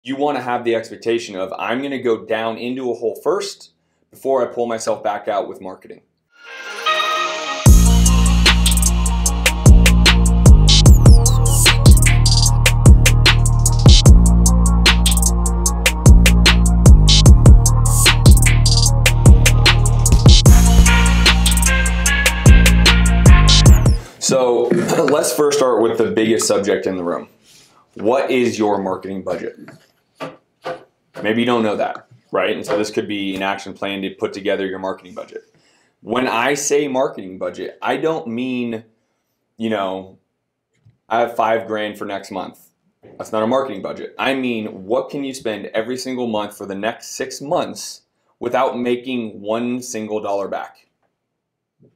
you want to have the expectation of, I'm going to go down into a hole first before I pull myself back out with marketing. So let's first start with the biggest subject in the room. What is your marketing budget? Maybe you don't know that, right? And so this could be an action plan to put together your marketing budget. When I say marketing budget, I don't mean, I have $5,000 for next month. That's not a marketing budget. I mean, what can you spend every single month for the next 6 months without making one single dollar back?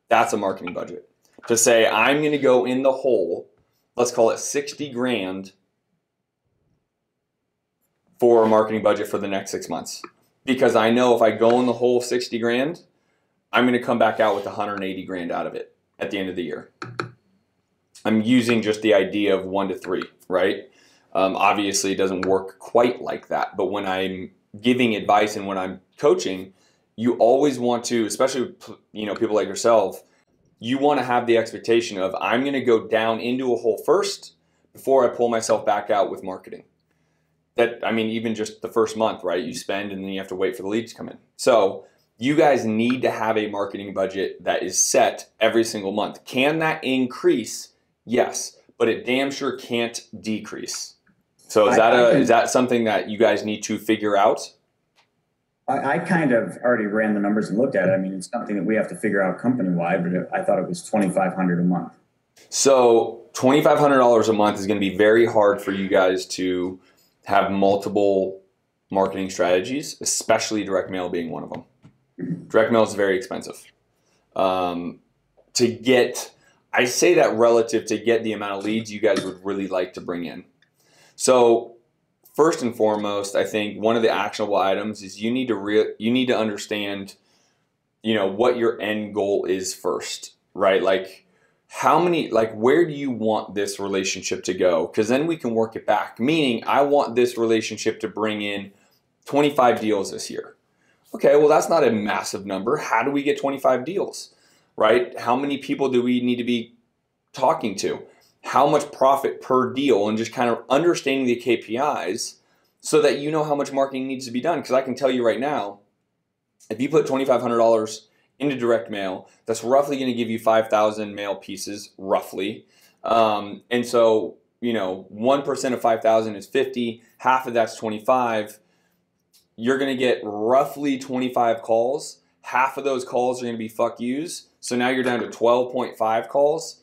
That's a marketing budget. To say, I'm going to go in the hole, let's call it 60 grand for a marketing budget for the next 6 months. Because I know if I go in the hole 60 grand, I'm going to come back out with 180 grand out of it at the end of the year. I'm using just the idea of 1 to 3, right? Obviously, it doesn't work quite like that. But when I'm giving advice and when I'm coaching, you always want to, especially people like yourself, you want to have the expectation of, I'm going to go down into a hole first before I pull myself back out with marketing. Even just the first month, right? You spend and then you have to wait for the leads to come in. So you guys need to have a marketing budget that is set every single month. Can that increase? Yes, but it damn sure can't decrease. So is that something that you guys need to figure out? I kind of already ran the numbers and looked at it. I mean, it's something that we have to figure out company-wide, but I thought it was $2,500 a month. So $2,500 a month is going to be very hard for you guys to have multiple marketing strategies, especially direct mail being one of them. Direct mail is very expensive. I say that relative to get the amount of leads you guys would really like to bring in. So first and foremost, I think one of the actionable items is you need to understand, what your end goal is first, right? Like where do you want this relationship to go? Because then we can work it back. Meaning, I want this relationship to bring in 25 deals this year. Okay, well, that's not a massive number. How do we get 25 deals, right? How many people do we need to be talking to? How much profit per deal? And just kind of understanding the KPIs so that you know how much marketing needs to be done. Because I can tell you right now, if you put $2,500 into direct mail, that's roughly going to give you 5,000 mail pieces, roughly. And so, 1% of 5,000 is 50. Half of that's 25. You're going to get roughly 25 calls. Half of those calls are going to be fuck yous. So now you're down to 12.5 calls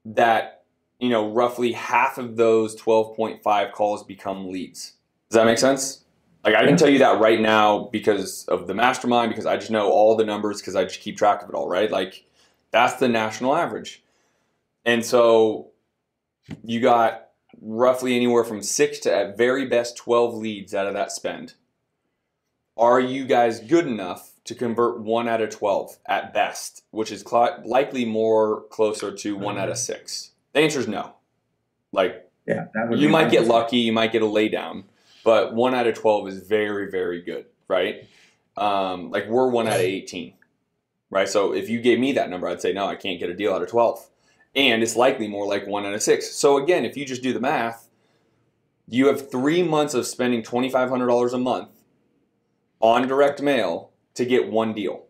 that, roughly half of those 12.5 calls become leads. Does that make sense? Like, I can tell you that right now because of the mastermind, because I just know all the numbers because I just keep track of it all, right? Like, that's the national average. And so you got roughly anywhere from 6 to at very best 12 leads out of that spend. Are you guys good enough to convert 1 out of 12 at best, which is likely more closer to 1 out of 6? The answer is no. You might get lucky, you might get a laydown, but 1 out of 12 is very, very good, right? We're 1 out of 18, right? So if you gave me that number, I'd say, no, I can't get a deal out of 12. And it's likely more like 1 out of 6. So again, if you just do the math, you have 3 months of spending $2,500 a month on direct mail to get 1 deal.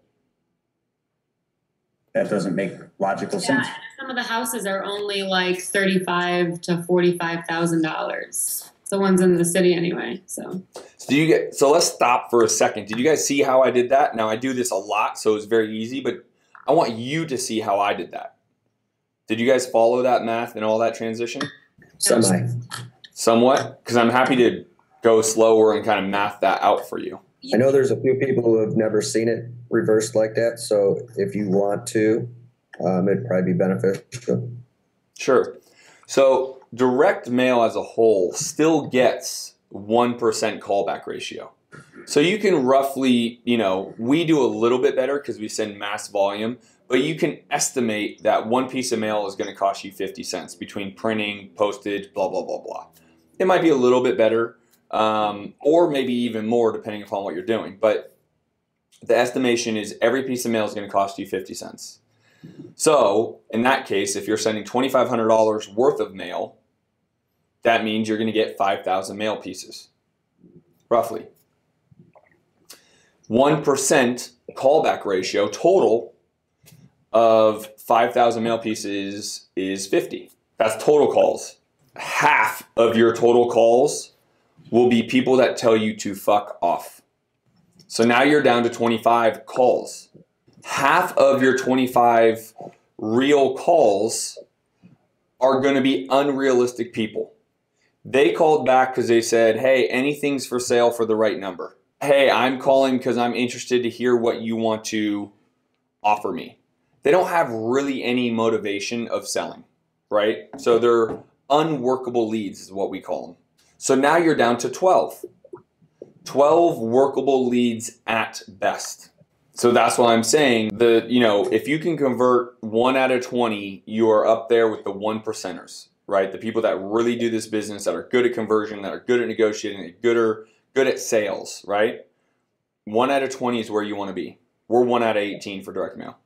That doesnst make logical sense. Some of the houses are only like $35,000 to $45,000. The ones in the city anyway. So let's stop for a second. Did you guys see how I did that? Now I do this a lot, so it's very easy, but I want you to see how I did that. Did you guys follow that math and all that transition? Somewhat? Because I'm happy to go slower and kind of math that out for you. I know there's a few people who have never seen it reversed like that. So if you want to, it'd probably be beneficial. Sure. So direct mail as a whole still gets 1% callback ratio. So you can roughly, we do a little bit better because we send mass volume, but you can estimate that one piece of mail is going to cost you 50 cents between printing, postage, blah, blah, blah, blah. It might be a little bit better. or maybe even more depending upon what you're doing. But the estimation is every piece of mail is going to cost you 50 cents. So in that case, if you're sending $2,500 worth of mail, that means you're going to get 5,000 mail pieces, roughly. 1% callback ratio total of 5,000 mail pieces is 50. That's total calls. Half of your total calls will be people that tell you to fuck off. So now you're down to 25 calls. Half of your 25 real calls are going to be unrealistic people. They called back because they said, hey, anything's for sale for the right number. Hey, I'm calling because I'm interested to hear what you want to offer me. They don't have really any motivation of selling, right? So they're unworkable leads is what we call them. So now you're down to 12. 12 workable leads at best. So that's why I'm saying if you can convert 1 out of 20, you are up there with the 1%ers, right? The people that really do this business, that are good at conversion, that are good at negotiating, that are good at sales, right? 1 out of 20 is where you want to be. We're 1 out of 18 for direct mail.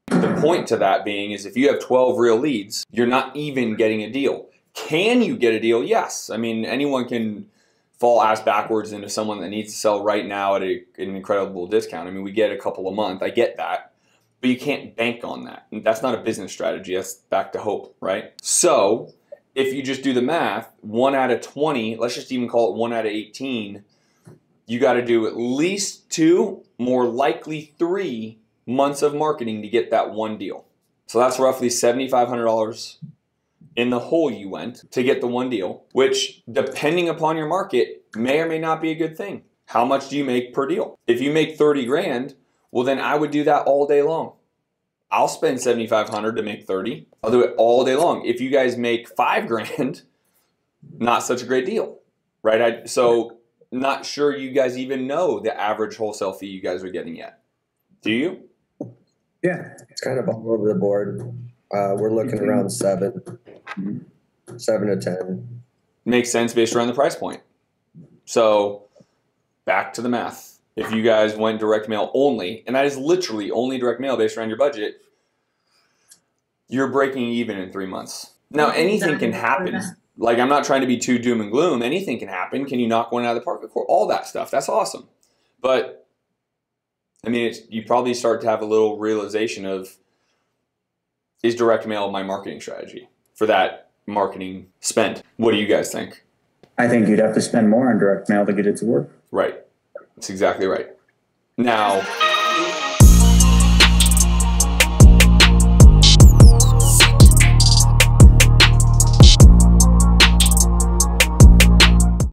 The point to that being is if you have 12 real leads, you're not even getting a deal. Can you get a deal? Yes. I mean, anyone can fall ass backwards into someone that needs to sell right now at an incredible discount. I mean, we get a couple a month. I get that. But you can't bank on that. And that's not a business strategy. That's back to hope, right? So if you just do the math, 1 out of 20, let's just even call it 1 out of 18, you got to do at least 2, more likely 3 months of marketing to get that one deal. So that's roughly $7,500 in the hole you went to get the one deal, which depending upon your market may or may not be a good thing. How much do you make per deal? If you make 30 grand, well then I would do that all day long. I'll spend 7,500 to make 30. I'll do it all day long. If you guys make 5 grand, not such a great deal, right? So not sure you guys even know the average wholesale fee you guys are getting yet. Do you? Yeah, it's kind of all over the board. We're looking around 7 to 10. Makes sense based around the price point. So back to the math. If you guys went direct mail only, and that is literally only direct mail based around your budget, you're breaking even in 3 months. Now, anything can happen. Like, I'm not trying to be too doom and gloom. Anything can happen. Can you knock one out of the park? All that stuff. That's awesome. But, I mean, you probably start to have a little realization of, is direct mail my marketing strategy for that marketing spend? What do you guys think? I think you'd have to spend more on direct mail to get it to work. Right. That's exactly right. Now,